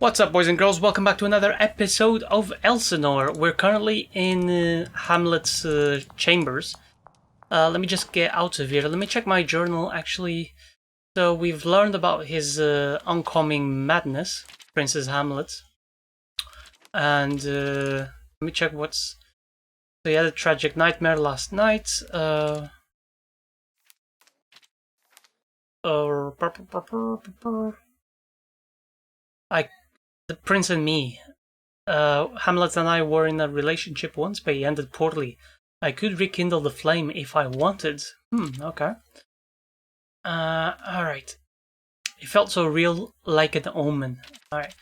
What's up, boys and girls? Welcome back to another episode of Elsinore. We're currently in Hamlet's chambers. Let me just get out of here. Let me check my journal, actually. So we've learned about his oncoming madness, Princess Hamlet. And let me check what's... So he had a tragic nightmare last night. The prince and me. Hamlet and I were in a relationship once, but he ended poorly. I could rekindle the flame if I wanted. Okay. Alright. It felt so real, like an omen. Alright.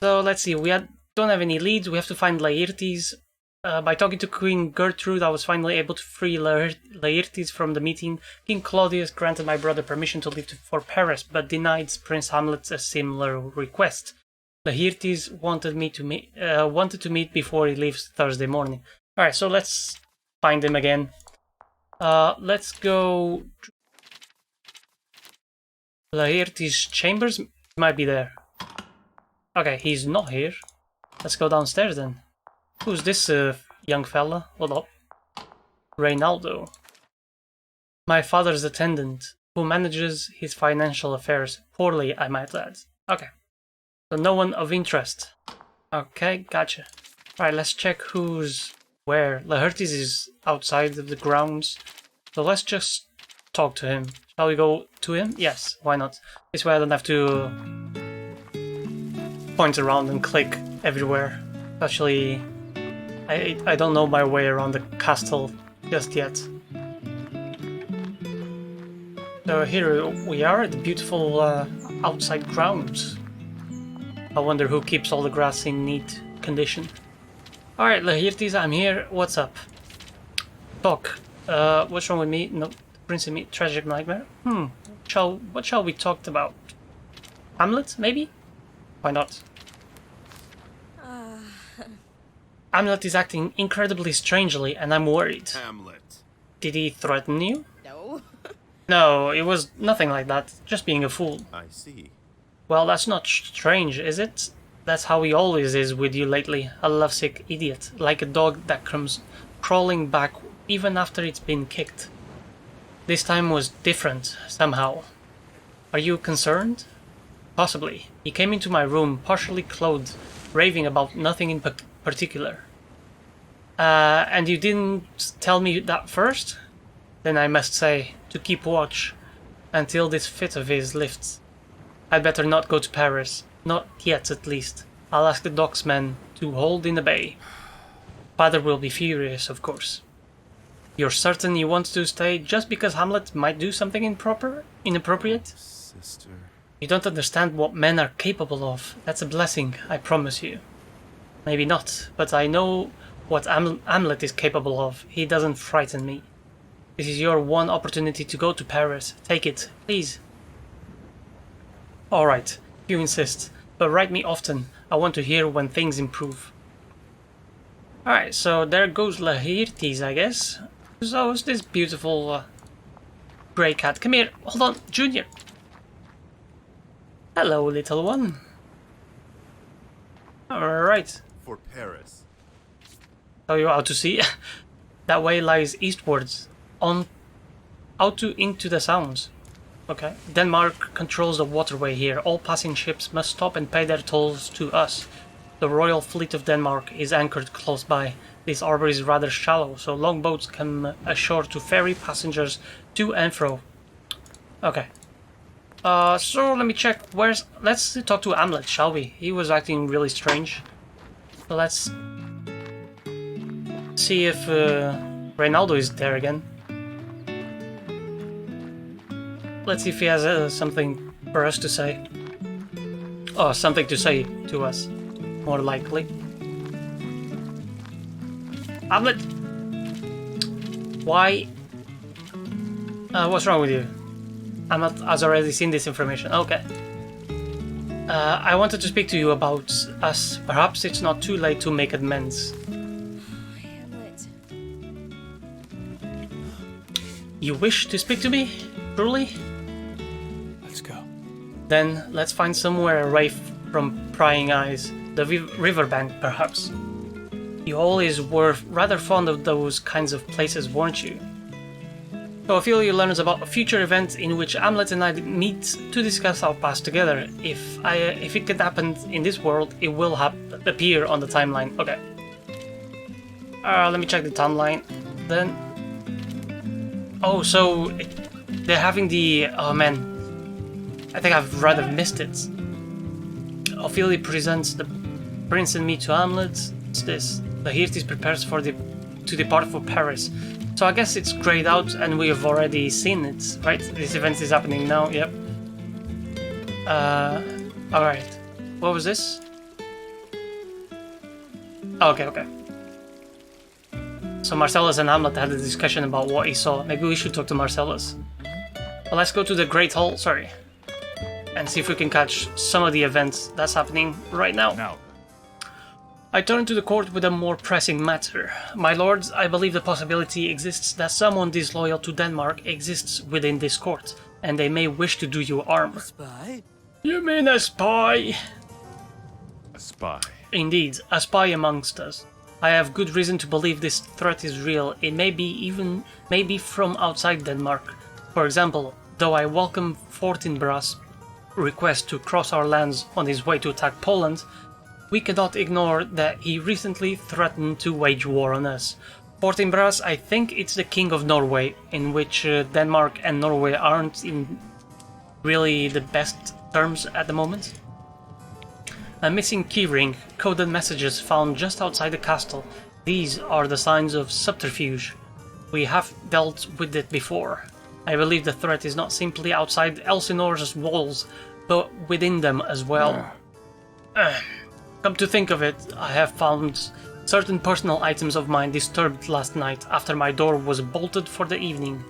So let's see, don't have any leads, we have to find Laertes. By talking to Queen Gertrude, I was finally able to free Laertes from the meeting. King Claudius granted my brother permission to leave for Paris, but denied Prince Hamlet a similar request. Laertes wanted to meet before he leaves Thursday morning. Alright, so let's find him again. Let's go... Laertes' chambers? He might be there. Okay, he's not here. Let's go downstairs then. Who's this young fella? Hold up. Reynaldo. My father's attendant, who manages his financial affairs poorly, I might add. Okay. So no one of interest. Okay, gotcha. Alright, let's check who's where. Laertes is outside of the grounds. So let's just talk to him. Shall we go to him? Yes, why not? This way I don't have to point around and click everywhere. Especially, I don't know my way around the castle just yet. So here we are at the beautiful outside grounds. I wonder who keeps all the grass in neat condition. Alright, Laertes, I'm here. What's up? Talk. What's wrong with me? No, Prince and me. Tragic nightmare. What shall we talk about? Hamlet, maybe? Why not? Hamlet is acting incredibly strangely, and I'm worried. Hamlet. Did he threaten you? No. No, it was nothing like that. Just being a fool. I see. Well, that's not strange, is it? That's how he always is with you lately. A lovesick idiot. Like a dog that comes crawling back even after it's been kicked. This time was different, somehow. Are you concerned? Possibly. He came into my room, partially clothed, raving about nothing in particular. And you didn't tell me that first? Then I must say, to keep watch until this fit of his lifts. I'd better not go to Paris. Not yet, at least. I'll ask the docksmen to hold in the bay. Father will be furious, of course. You're certain you want to stay just because Hamlet might do something inappropriate? Sister. You don't understand what men are capable of. That's a blessing, I promise you. Maybe not, but I know what Hamlet is capable of. He doesn't frighten me. This is your one opportunity to go to Paris. Take it, please. Alright, you insist, but write me often. I want to hear when things improve. Alright, so there goes Laertes, I guess. So is this beautiful grey cat. Come here, hold on, Junior. Hello, little one. Alright. For Paris. Tell you how to see. That way lies eastwards, into the sounds. Okay. Denmark controls the waterway here. All passing ships must stop and pay their tolls to us. The Royal Fleet of Denmark is anchored close by. This harbour is rather shallow, so longboats come ashore to ferry passengers to and fro. Okay. So let me check. Let's talk to Hamlet, shall we? He was acting really strange. So let's see if Reynaldo is there again. Let's see if he has something for us to say. Oh, something to say to us, more likely. Hamlet! Why? What's wrong with you? Hamlet has already seen this information. Okay. I wanted to speak to you about us. Perhaps it's not too late to make amends. Hamlet. You wish to speak to me? Truly? Let's go. Then let's find somewhere from prying eyes. The riverbank, perhaps. You always were rather fond of those kinds of places, weren't you? So Ophelia learns about a future event in which Hamlet and I meet to discuss our past together. If it can happen in this world, it will appear on the timeline. Okay. Let me check the timeline. Then. Oh, so they're having the. Oh man, I think I've rather missed it. Ophelia presents the prince and me to Hamlet. It's this. Laertes prepares to depart for Paris. So I guess it's grayed out and we have already seen it, right? This event is happening now, yep. Alright. What was this? Oh, okay. So Marcellus and Hamlet had a discussion about what he saw. Maybe we should talk to Marcellus. Well, let's go to the Great Hall, and see if we can catch some of the events that's happening right now. I turn to the court with a more pressing matter. My lords, I believe the possibility exists that someone disloyal to Denmark exists within this court, and they may wish to do you harm. A spy? You mean a spy? A spy. Indeed, a spy amongst us. I have good reason to believe this threat is real. It may be from outside Denmark. For example, though I welcome Fortinbras's request to cross our lands on his way to attack Poland, we cannot ignore that he recently threatened to wage war on us. Fortinbras, I think it's the King of Norway, in which Denmark and Norway aren't in really the best terms at the moment. A missing keyring, coded messages found just outside the castle. These are the signs of subterfuge. We have dealt with it before. I believe the threat is not simply outside Elsinore's walls, but within them as well. Come to think of it, I have found certain personal items of mine disturbed last night after my door was bolted for the evening.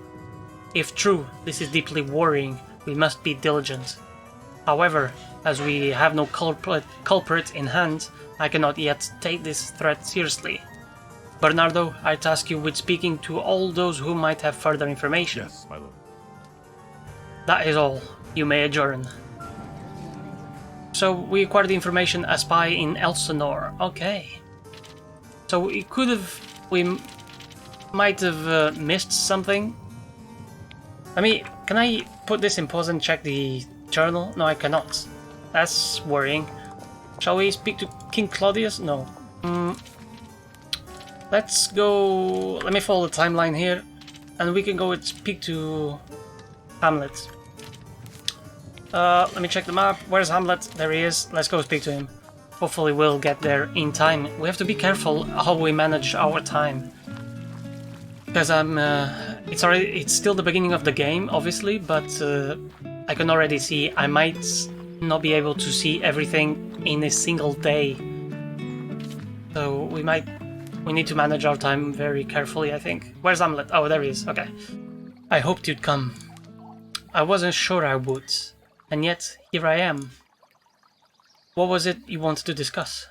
If true, this is deeply worrying. We must be diligent. However, as we have no culprit in hand, I cannot yet take this threat seriously. Bernardo, I task you with speaking to all those who might have further information. Yes, my lord. That is all. You may adjourn. So we acquired the information, a spy in Elsinore. Okay. So we might have missed something. Can I put this in pause and check the journal? No, I cannot. That's worrying. Shall we speak to King Claudius? No. Let's go. Let me follow the timeline here, and we can go and speak to Hamlet. Let me check the map. Where's Hamlet? There he is. Let's go speak to him. Hopefully we'll get there in time. We have to be careful how we manage our time. Because it's still the beginning of the game, obviously, but I can already see I might not be able to see everything in a single day. So we need to manage our time very carefully, I think. Where's Hamlet? Oh, there he is. Okay. I hoped you'd come. I wasn't sure I would. And yet, here I am. What was it you wanted to discuss?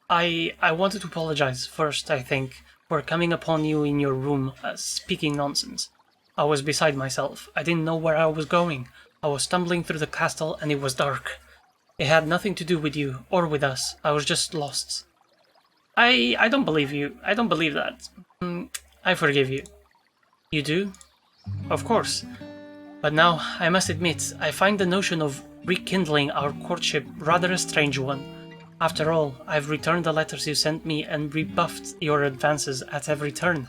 I wanted to apologize first, I think, for coming upon you in your room speaking nonsense. I was beside myself. I didn't know where I was going. I was stumbling through the castle and it was dark. It had nothing to do with you, or with us. I was just lost. I don't believe you. I don't believe that. I forgive you. You do? Of course. But now, I must admit, I find the notion of rekindling our courtship rather a strange one. After all, I've returned the letters you sent me and rebuffed your advances at every turn.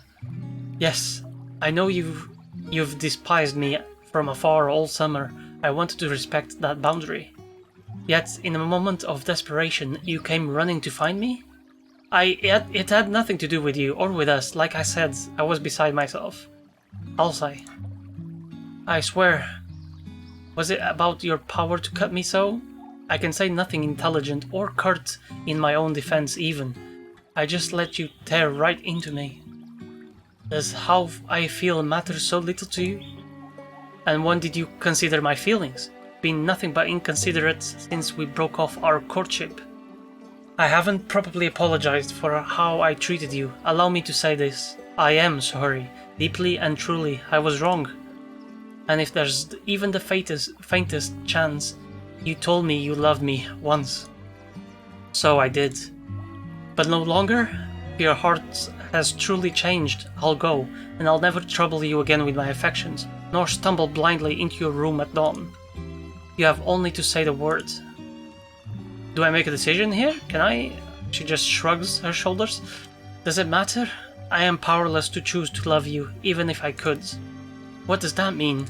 Yes, I know you've despised me from afar all summer. I wanted to respect that boundary. Yet, in a moment of desperation, you came running to find me? It had nothing to do with you, or with us. Like I said, I was beside myself. I'll say. I swear. Was it about your power to cut me so? I can say nothing intelligent or curt in my own defense even. I just let you tear right into me. Does how I feel matter so little to you? And when did you consider my feelings? Been nothing but inconsiderate since we broke off our courtship. I haven't properly apologized for how I treated you. Allow me to say this. I am sorry. Deeply and truly, I was wrong. And if there's even the faintest chance, you told me you loved me once. So I did. But no longer? Your heart has truly changed. I'll go, and I'll never trouble you again with my affections, nor stumble blindly into your room at dawn. You have only to say the word. Do I make a decision here? Can I? She just shrugs her shoulders. Does it matter? I am powerless to choose to love you, even if I could. What does that mean?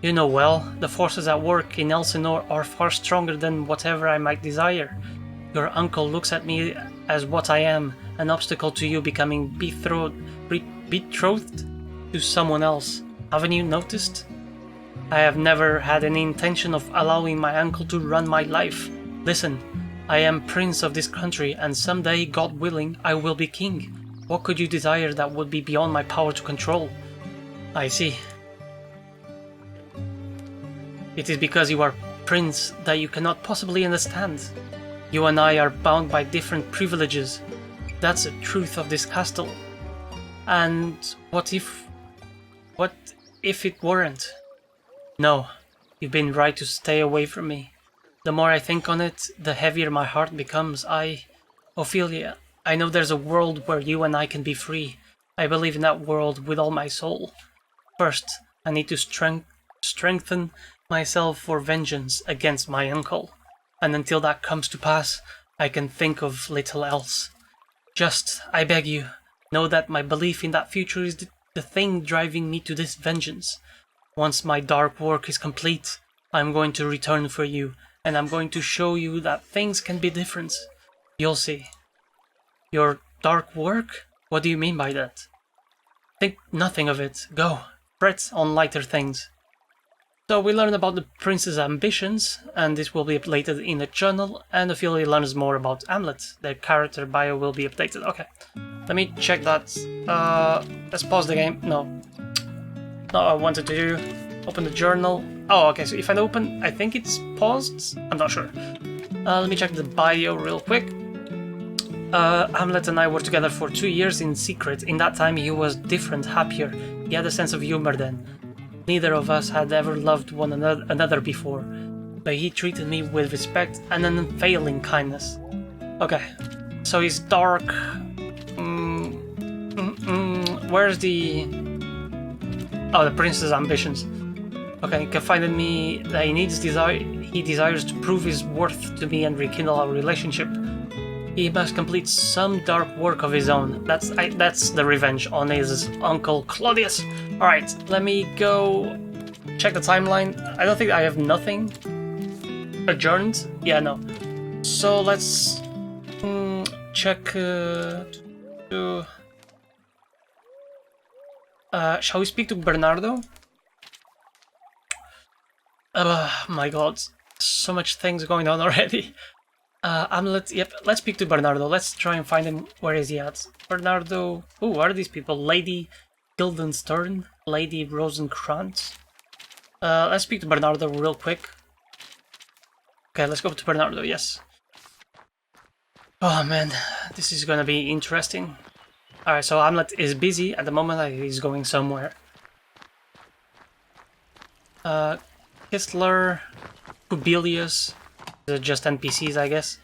You know well, the forces at work in Elsinore are far stronger than whatever I might desire. Your uncle looks at me as what I am, an obstacle to you becoming betrothed to someone else. Haven't you noticed? I have never had any intention of allowing my uncle to run my life. Listen, I am prince of this country, and someday, God willing, I will be king. What could you desire that would be beyond my power to control? I see. It is because you are prince that you cannot possibly understand. You and I are bound by different privileges. That's the truth of this castle. And what if it weren't? No, you've been right to stay away from me. The more I think on it, the heavier my heart becomes. Ophelia, I know there's a world where you and I can be free. I believe in that world with all my soul. First, I need to strengthen myself for vengeance against my uncle. And until that comes to pass, I can think of little else. Just, I beg you, know that my belief in that future is the thing driving me to this vengeance. Once my dark work is complete, I'm going to return for you, and I'm going to show you that things can be different. You'll see. Your dark work? What do you mean by that? Think nothing of it. Go. Fret on lighter things. So we learn about the prince's ambitions, and this will be updated in the journal, and Ophelia learns more about Hamlet. Their character bio will be updated. Okay, let me check that. Let's pause the game. No, I wanted to open the journal. Oh, okay, so if I open, I think it's paused? I'm not sure. Let me check the bio real quick. Hamlet and I were together for 2 years in secret. In that time he was different, happier. He had a sense of humor then. Neither of us had ever loved one another before, but he treated me with respect and an unfailing kindness. Okay, so he's dark. Where's the... Oh, the prince's ambitions. Okay, he confided in me that he desires to prove his worth to me and rekindle our relationship. He must complete some dark work of his own. That's the revenge on his uncle Claudius. Alright, let me go check the timeline. I don't think I have nothing adjourned. Yeah, no. So let's check. Shall we speak to Bernardo? My god, so much things going on already. Hamlet, yep, let's speak to Bernardo. Let's try and find him. Where is he at? Bernardo. Who are these people? Lady Guildenstern? Lady Rosencrantz? Let's speak to Bernardo real quick. Okay, let's go to Bernardo, yes. Oh man, this is gonna be interesting. Alright, so Hamlet is busy at the moment. He's going somewhere. Kistler, Publius. Just NPCs, I guess.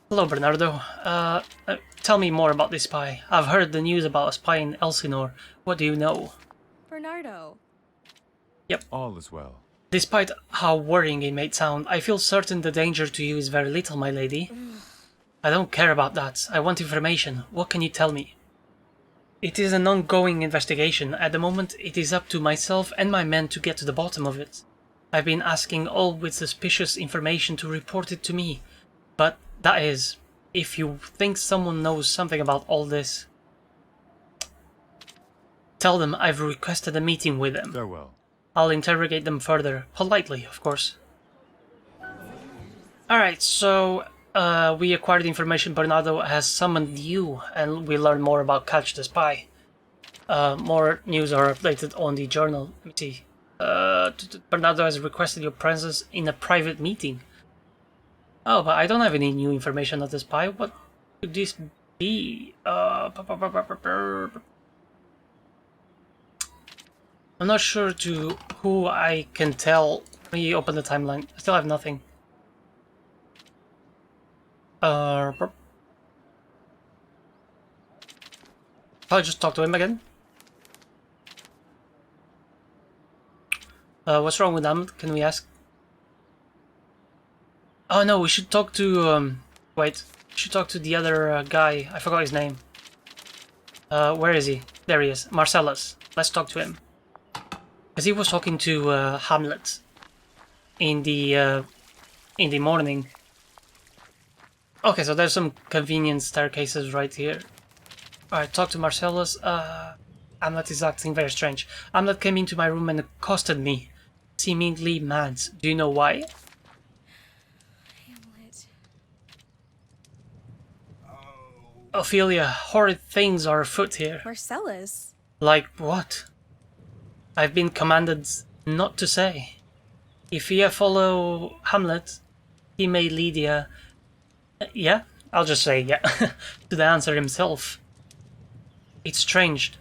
Hello, Bernardo. Tell me more about this spy. I've heard the news about a spy in Elsinore. What do you know? Bernardo. Yep. All is well. Despite how worrying it may sound, I feel certain the danger to you is very little, my lady. I don't care about that. I want information. What can you tell me? It is an ongoing investigation. At the moment, it is up to myself and my men to get to the bottom of it. I've been asking all with suspicious information to report it to me. But that is, if you think someone knows something about all this, tell them I've requested a meeting with them. Farewell. I'll interrogate them further, politely, of course. Alright, so we acquired information Bernardo has summoned you, and we learn more about Catch the Spy. More news are updated on the journal. Let me see. Bernardo has requested your presence in a private meeting. Oh, but I don't have any new information on the spy. What could this be? I'm not sure to who I can tell. Let me open the timeline. I still have nothing. I'll just talk to him again. What's wrong with Hamlet? Can we ask? Oh no, we should talk to, wait. We should talk to the other guy. I forgot his name. Where is he? There he is. Marcellus. Let's talk to him. Because he was talking to Hamlet in the morning. Okay, so there's some convenient staircases right here. Alright, talk to Marcellus. Hamlet is acting very strange. Hamlet came into my room and accosted me, seemingly mad. Do you know why? Hamlet. Ophelia, horrid things are afoot here. Marcellus. Like what? I've been commanded not to say. If you follow Hamlet, he may lead you. Yeah? I'll just say yeah. To the answer himself. It's strange.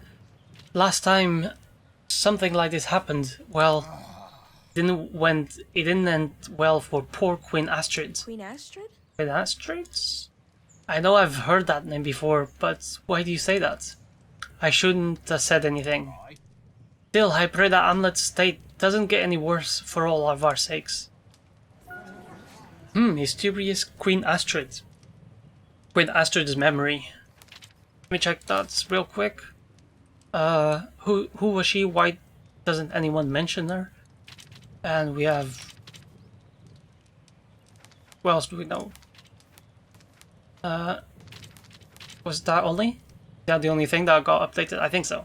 Last time something like this happened, well, it didn't end well for poor Queen Astrid. Queen Astrid? Queen Astrid? I know I've heard that name before, but why do you say that? I shouldn't have said anything. Still, I pray that Hamlet's state doesn't get any worse for all of our sakes. Mysterious Queen Astrid. Queen Astrid's memory. Let me check that real quick. Who was she? Why doesn't anyone mention her? And we have... What else do we know? Was that only? Is that the only thing that got updated? I think so.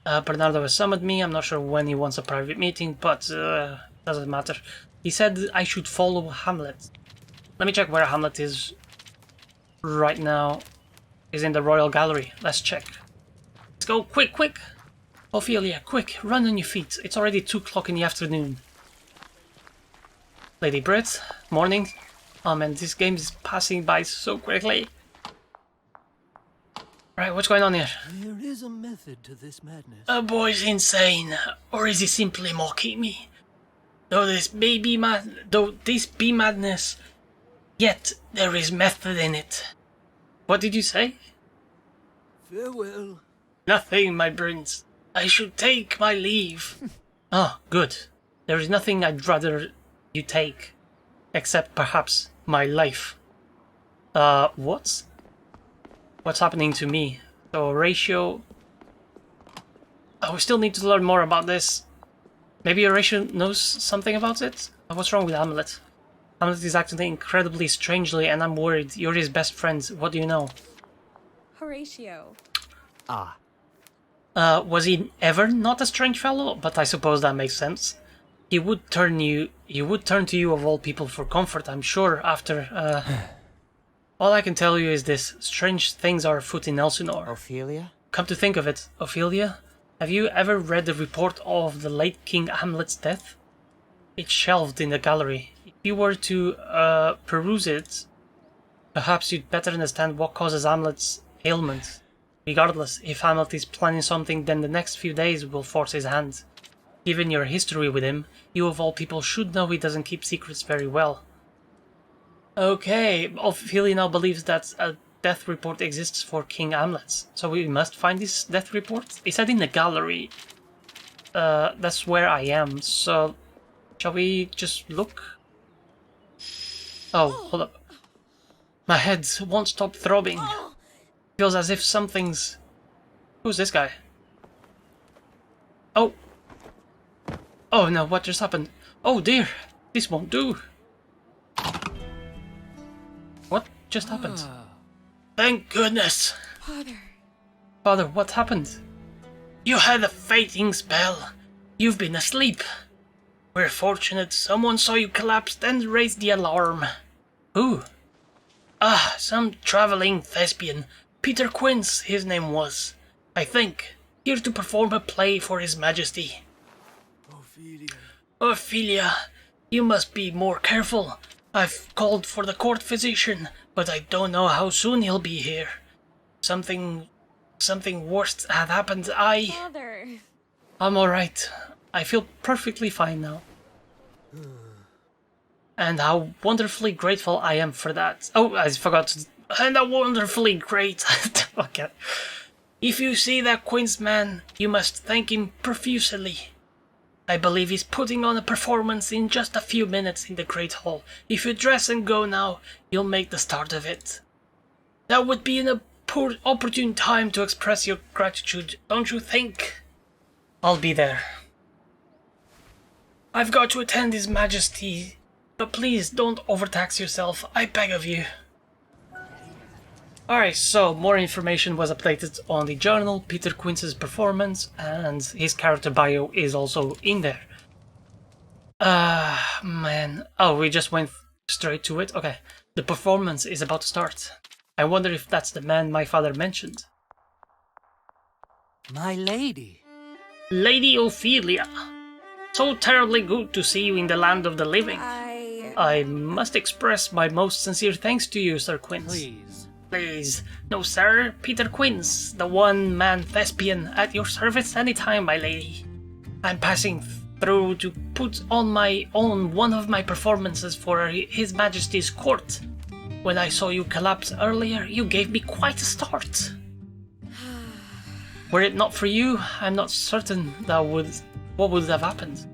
Bernardo has summoned me. I'm not sure when he wants a private meeting, but doesn't matter. He said I should follow Hamlet. Let me check where Hamlet is right now. He's in the Royal Gallery. Let's check. Let's go, quick, quick! Ophelia, quick, run on your feet. It's already 2 o'clock in the afternoon. Lady Britt, morning. Oh man, this game is passing by so quickly. Right, what's going on here? There is a method to this madness. A boy's insane, or is he simply mocking me? Though this be madness, yet there is method in it. What did you say? Farewell. Nothing, my prince. I should take my leave. Oh, good. There is nothing I'd rather you take, except perhaps my life. What? What's happening to me? So, ratio... Oh, we still need to learn more about this. Maybe Horatio knows something about it? What's wrong with Hamlet? Hamlet is acting incredibly strangely and I'm worried. You're his best friend. What do you know? Horatio. Ah. Was he ever not a strange fellow? But I suppose that makes sense. He would turn to you of all people for comfort, I'm sure, after, All I can tell you is this. Strange things are afoot in Elsinore. Ophelia? Come to think of it, Ophelia, have you ever read the report of the late King Hamlet's death? It's shelved in the gallery. If you were to peruse it, perhaps you'd better understand what causes Hamlet's ailment. Regardless, if Hamlet is planning something, then the next few days will force his hand. Given your history with him, you of all people should know he doesn't keep secrets very well. Okay, Ophelia now believes that a death report exists for King Hamlet, so we must find this death report? It said in the gallery. That's where I am, so shall we just look? Oh, hold up. My head won't stop throbbing. Feels as if something's... Who's this guy? Oh! Oh no, what just happened? Oh dear! This won't do! What just happened? Thank goodness! Father. Father, what happened? You had a fainting spell. You've been asleep. We're fortunate someone saw you collapse and raised the alarm. Who? Ah, some traveling thespian. Peter Quince, his name was. I think. Here to perform a play for His Majesty. Ophelia. Ophelia, you must be more careful. I've called for the court physician, but I don't know how soon he'll be here. Something worse had happened. Father. I'm alright. I feel perfectly fine now. and how wonderfully grateful I am for that. Oh, I forgot to... And how wonderfully great... Okay. If you see that Queen's man, you must thank him profusely. I believe he's putting on a performance in just a few minutes in the Great Hall. If you dress and go now, you'll make the start of it. That would be an opportune time to express your gratitude, don't you think? I'll be there. I've got to attend His Majesty, but please don't overtax yourself, I beg of you. Alright, so more information was updated on the journal, Peter Quince's performance, and his character bio is also in there. Man. Oh, we just went straight to it? Okay. The performance is about to start. I wonder if that's the man my father mentioned. My lady. Lady Ophelia. So terribly good to see you in the land of the living. I must express my most sincere thanks to you, Sir Quince. Please. Please. No, sir. Peter Quince, the one-man thespian, at your service anytime, my lady. I'm passing through to put on my own one of my performances for His Majesty's court. When I saw you collapse earlier, you gave me quite a start. Were it not for you, I'm not certain what would have happened.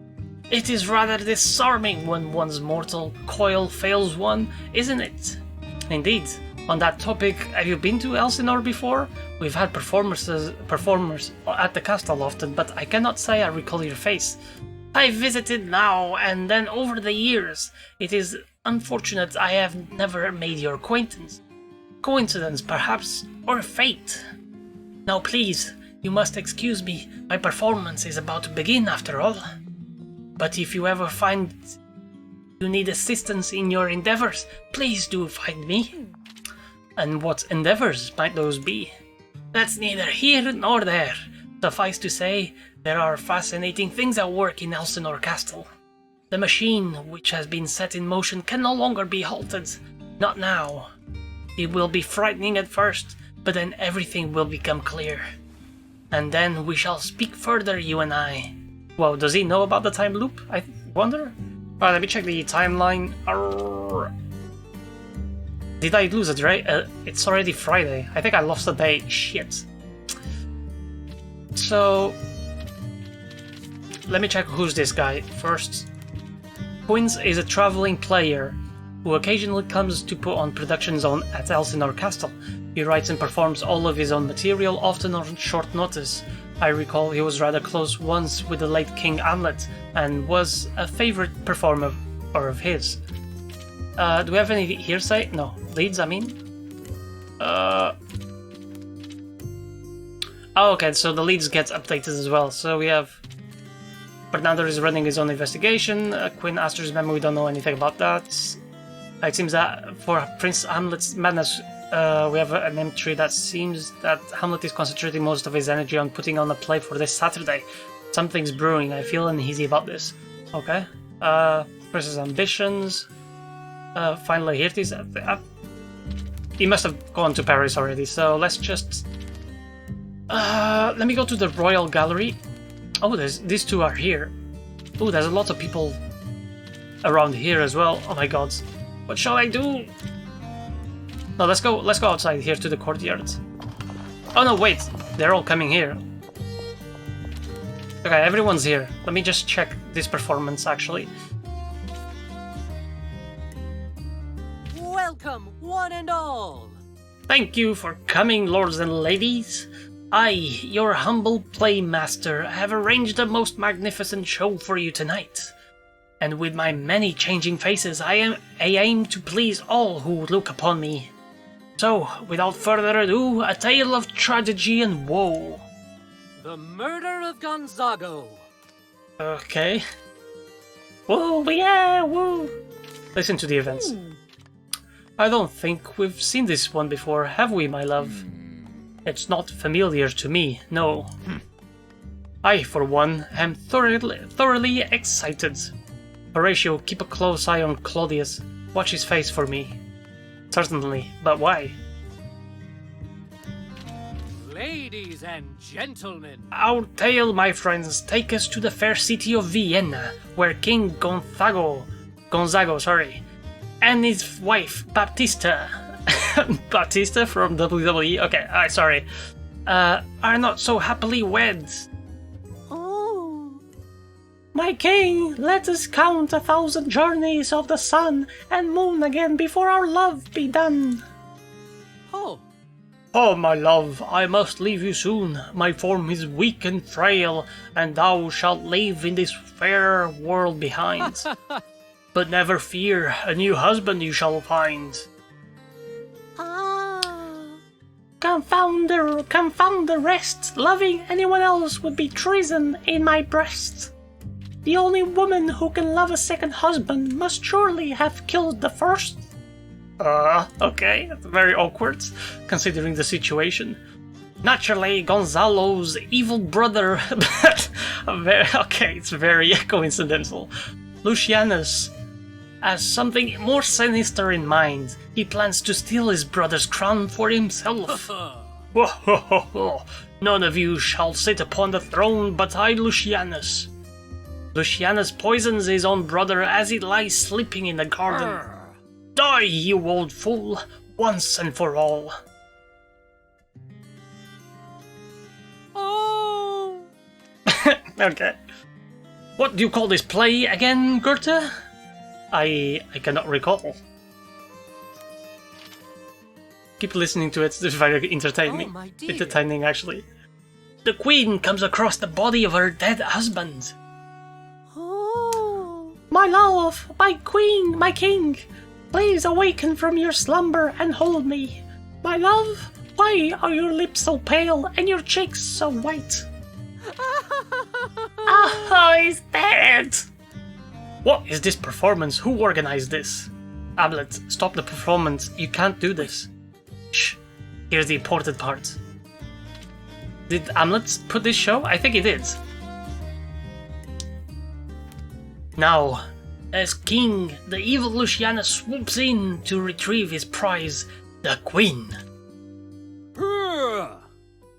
It is rather disarming when one's mortal coil fails one, isn't it? Indeed. On that topic, have you been to Elsinore before? We've had performers at the castle often, but I cannot say I recall your face. I visited now and then over the years. It is unfortunate I have never made your acquaintance. Coincidence, perhaps, or fate. Now please, you must excuse me, my performance is about to begin after all. But if you ever find you need assistance in your endeavors, please do find me. And what endeavors might those be? That's neither here nor there. Suffice to say, there are fascinating things at work in Elsinore Castle. The machine which has been set in motion can no longer be halted. Not now. It will be frightening at first, but then everything will become clear. And then we shall speak further, you and I. Well, does he know about the time loop? I wonder? Alright, let me check the timeline. Arrgh. Did I lose a day? It's already Friday. I think I lost a day. Shit. So... let me check who's this guy first. Quince is a traveling player who occasionally comes to put on productions at Elsinore Castle. He writes and performs all of his own material, often on short notice. I recall he was rather close once with the late King Hamlet, and was a favourite performer of his. Do we have any hearsay? No. Leads, I mean? Oh, okay, so the leads get updated as well. So we have... Fernando is running his own investigation. Queen Astor's memory, we don't know anything about that. It seems that for Prince Hamlet's madness, we have an entry that seems that Hamlet is concentrating most of his energy on putting on a play for this Saturday. Something's brewing, I feel uneasy about this. Okay. Versus ambitions. Finally, Laertes. He must have gone to Paris already, so let's just... let me go to the Royal Gallery. Oh, these two are here. Oh, there's a lot of people around here as well. Oh my god. What shall I do? No, let's go outside here to the courtyard. Oh no, wait. They're all coming here. Okay, everyone's here. Let me just check this performance, actually. Welcome, one and all. Thank you for coming, lords and ladies. I, your humble playmaster, have arranged a most magnificent show for you tonight. And with my many changing faces, I aim to please all who look upon me. So, without further ado, a tale of tragedy and woe. The murder of Gonzago. Okay. Whoa, yeah, woo! Listen to the events. I don't think we've seen this one before, have we, my love? It's not familiar to me, no. I, for one, am thoroughly excited. Horatio, keep a close eye on Claudius. Watch his face for me. Certainly, but why? Ladies and gentlemen, Our tale, my friends, take us to the fair city of Vienna, where King Gonzago Gonzago, sorry, and his wife, Baptista. Baptista from WWE? Okay, sorry. Are not so happily wed. Oh. My king, let us count 1,000 journeys of the sun and moon again before our love be done. Oh, Oh, my love, I must leave you soon. My form is weak and frail, and thou shalt leave in this fair world behind. But never fear, a new husband you shall find. Ah. Confound the rest. Loving anyone else would be treason in my breast. The only woman who can love a second husband must surely have killed the first. Okay, very awkward, considering the situation. Naturally, Gonzalo's evil brother, but it's very coincidental. Lucianus has something more sinister in mind. He plans to steal his brother's crown for himself. None of you shall sit upon the throne but I, Lucianus. Lucianus poisons his own brother as he lies sleeping in the garden. Die, you old fool, once and for all. oh. Okay. What do you call this play again, Goethe? I cannot recall. Keep listening to it, it's very entertaining. Oh, my dear. Entertaining, actually. The queen comes across the body of her dead husband. Oh. My love, my queen, my king, please awaken from your slumber and hold me. My love, why are your lips so pale and your cheeks so white? Oh, he's dead! What is this performance? Who organized this? Hamlet, stop the performance. You can't do this. Shh. Here's the important part. Did Hamlet put this show? I think he did. Now, as king, the evil Lucianus swoops in to retrieve his prize, the queen.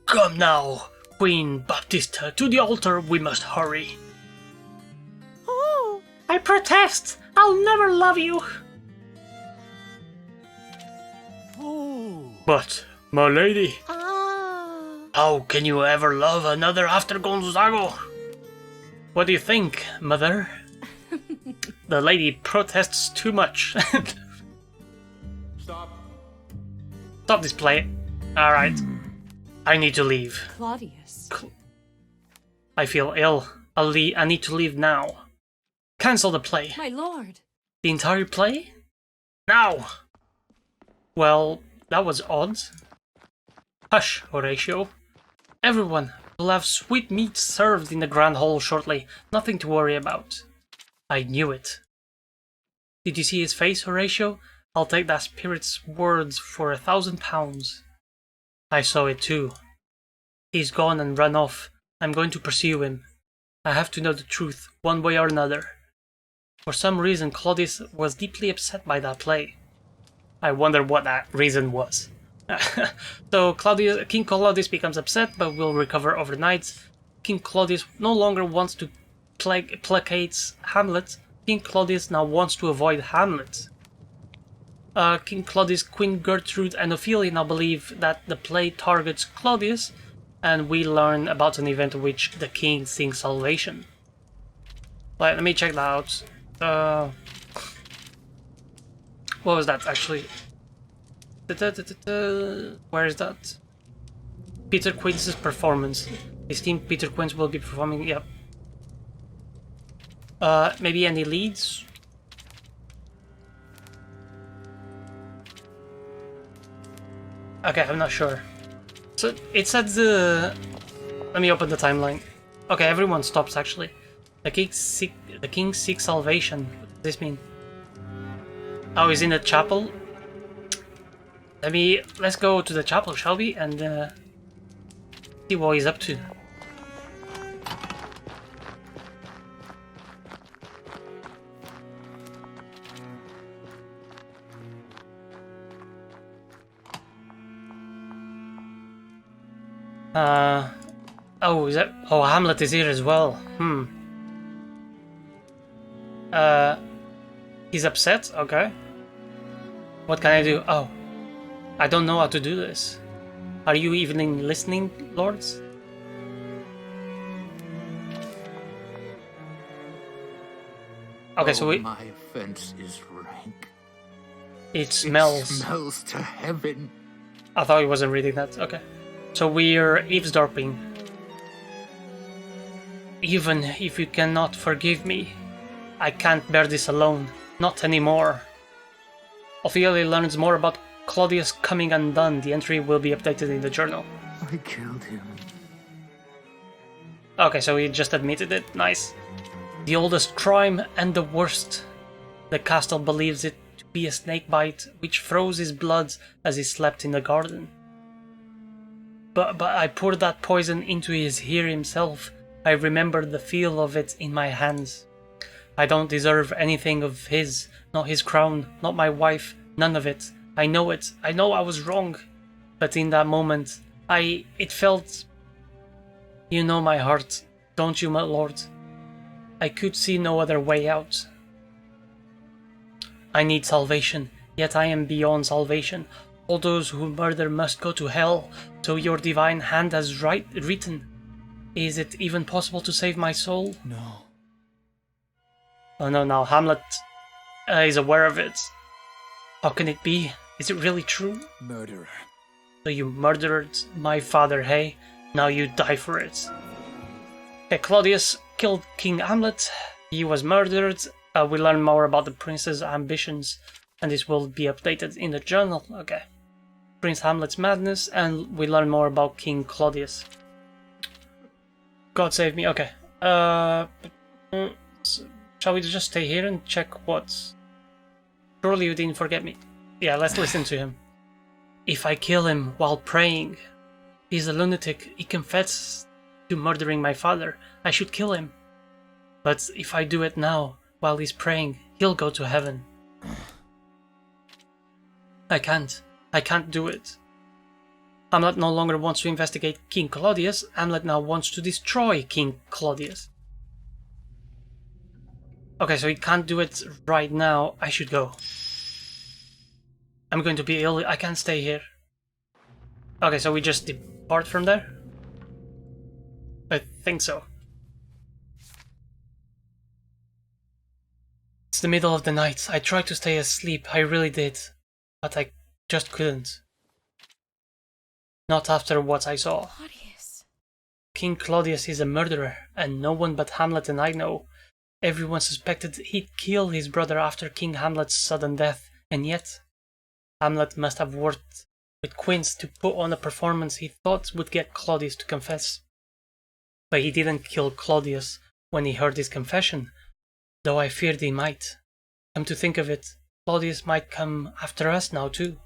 Come now, Queen Baptista, to the altar we must hurry. Oh. I protest! I'll never love you! Oh. But, my lady, Ah. how can you ever love another after Gonzago? What do you think, mother? The lady protests too much. Stop this play. Alright. I need to leave. Claudius. I feel ill. I need to leave now. Cancel the play. My lord. The entire play? Now! Well, that was odd. Hush, Horatio. Everyone will have sweet meat served in the grand hall shortly. Nothing to worry about. I knew it. Did you see his face, Horatio? I'll take that spirit's words for £1,000. I saw it too. He's gone and run off. I'm going to pursue him. I have to know the truth, one way or another. For some reason, Claudius was deeply upset by that play. I wonder what that reason was. So King Claudius becomes upset, but will recover overnight. King Claudius no longer wants to placate Hamlet. King Claudius now wants to avoid Hamlet. King Claudius, Queen Gertrude, and Ophelia now believe that the play targets Claudius, and we learn about an event in which the king seeks salvation. Let me check that out. What was that actually? Where is that? Peter Quince's performance. Esteemed Peter Quince will be performing. Yep. Maybe any leads? Okay, I'm not sure. So it said the. Let me open the timeline. Okay, everyone stops actually. The king seeks salvation. What does this mean? Oh, he's in the chapel. Let's go to the chapel, shall we? And see what he's up to. Oh, is that? Oh, Hamlet is here as well. He's upset? Okay. What can I do? Oh. I don't know how to do this. Are you even listening, lords? Okay, so we... my offense is rank. It smells. It smells to heaven. I thought he wasn't reading that. Okay. So we're eavesdropping. Even if you cannot forgive me, I can't bear this alone. Not anymore. Ophelia learns more about Claudius coming undone. The entry will be updated in the journal. I killed him. Okay, so he just admitted it. Nice. The oldest crime and the worst. The castle believes it to be a snake bite which froze his blood as he slept in the garden. But I poured that poison into his ear himself. I remember the feel of it in my hands. I don't deserve anything of his, not his crown, not my wife, none of it. I know it. I know I was wrong. But in that moment, it felt... You know my heart, don't you, my lord? I could see no other way out. I need salvation, yet I am beyond salvation. All those who murder must go to hell, so your divine hand has written. Is it even possible to save my soul? No. Oh no, now Hamlet is aware of it. How can it be? Is it really true? Murderer. So you murdered my father, hey? Now you die for it. Okay, Claudius killed King Hamlet. He was murdered. We learn more about the prince's ambitions, and this will be updated in the journal. Okay. Prince Hamlet's madness, and we learn more about King Claudius. God save me. Okay. Shall we just stay here and check what's... Surely you didn't forget me. Yeah, let's listen to him. If I kill him while praying, he's a lunatic. He confessed to murdering my father. I should kill him. But if I do it now, while he's praying, he'll go to heaven. I can't. I can't do it. Hamlet no longer wants to investigate King Claudius. Hamlet now wants to destroy King Claudius. Okay, so he can't do it right now. I should go. I'm going to be ill. I can't stay here. Okay, so we just depart from there? I think so. It's the middle of the night. I tried to stay asleep. I really did. But I just couldn't. Not after what I saw. Claudius. King Claudius is a murderer, and no one but Hamlet and I know. Everyone suspected he'd kill his brother after King Hamlet's sudden death, and yet Hamlet must have worked with Quince to put on a performance he thought would get Claudius to confess. But he didn't kill Claudius when he heard his confession, though I feared he might. Come to think of it, Claudius might come after us now too.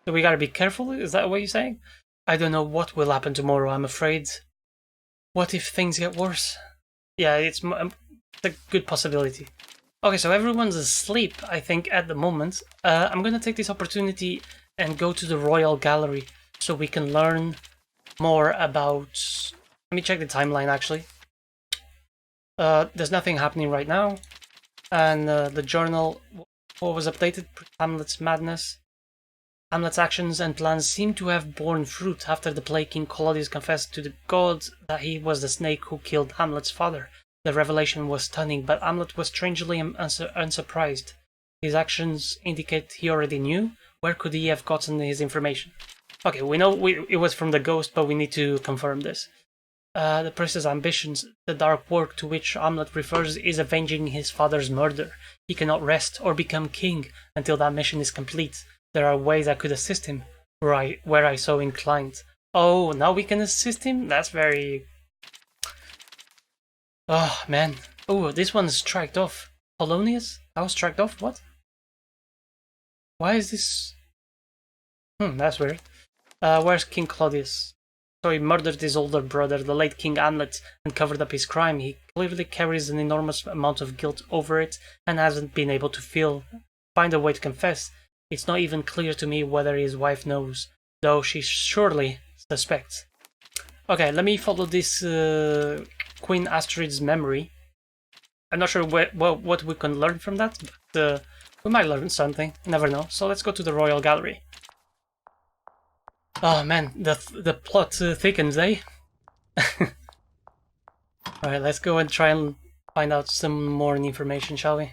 So we gotta be careful, is that what you're saying? I don't know what will happen tomorrow, I'm afraid. What if things get worse? Yeah, it's a good possibility. Okay, so everyone's asleep, I think, at the moment. I'm gonna take this opportunity and go to the Royal Gallery so we can learn more about... Let me check the timeline, actually. There's nothing happening right now. And the journal, what was updated? Hamlet's madness. Hamlet's actions and plans seem to have borne fruit after the plague. King Claudius confessed to the gods that he was the snake who killed Hamlet's father. The revelation was stunning, but Hamlet was strangely unsurprised. His actions indicate he already knew. Where could he have gotten his information? Okay, we know it was from the ghost, but we need to confirm this. The prince's ambitions, the dark work to which Hamlet refers, is avenging his father's murder. He cannot rest or become king until that mission is complete. There are ways I could assist him, where I so inclined. Oh, now we can assist him? That's very... Oh, man. Oh, this one's tracked off. Polonius? I was tracked off? What? Why is this... that's weird. Where's King Claudius? So he murdered his older brother, the late King Hamlet, and covered up his crime. He clearly carries an enormous amount of guilt over it, and hasn't been able to find a way to confess. It's not even clear to me whether his wife knows, though she surely suspects. Okay, let me follow this Queen Astrid's memory. I'm not sure what we can learn from that, but we might learn something. You never know. So let's go to the Royal Gallery. Oh man, the plot thickens, eh? Alright, let's go and try and find out some more information, shall we?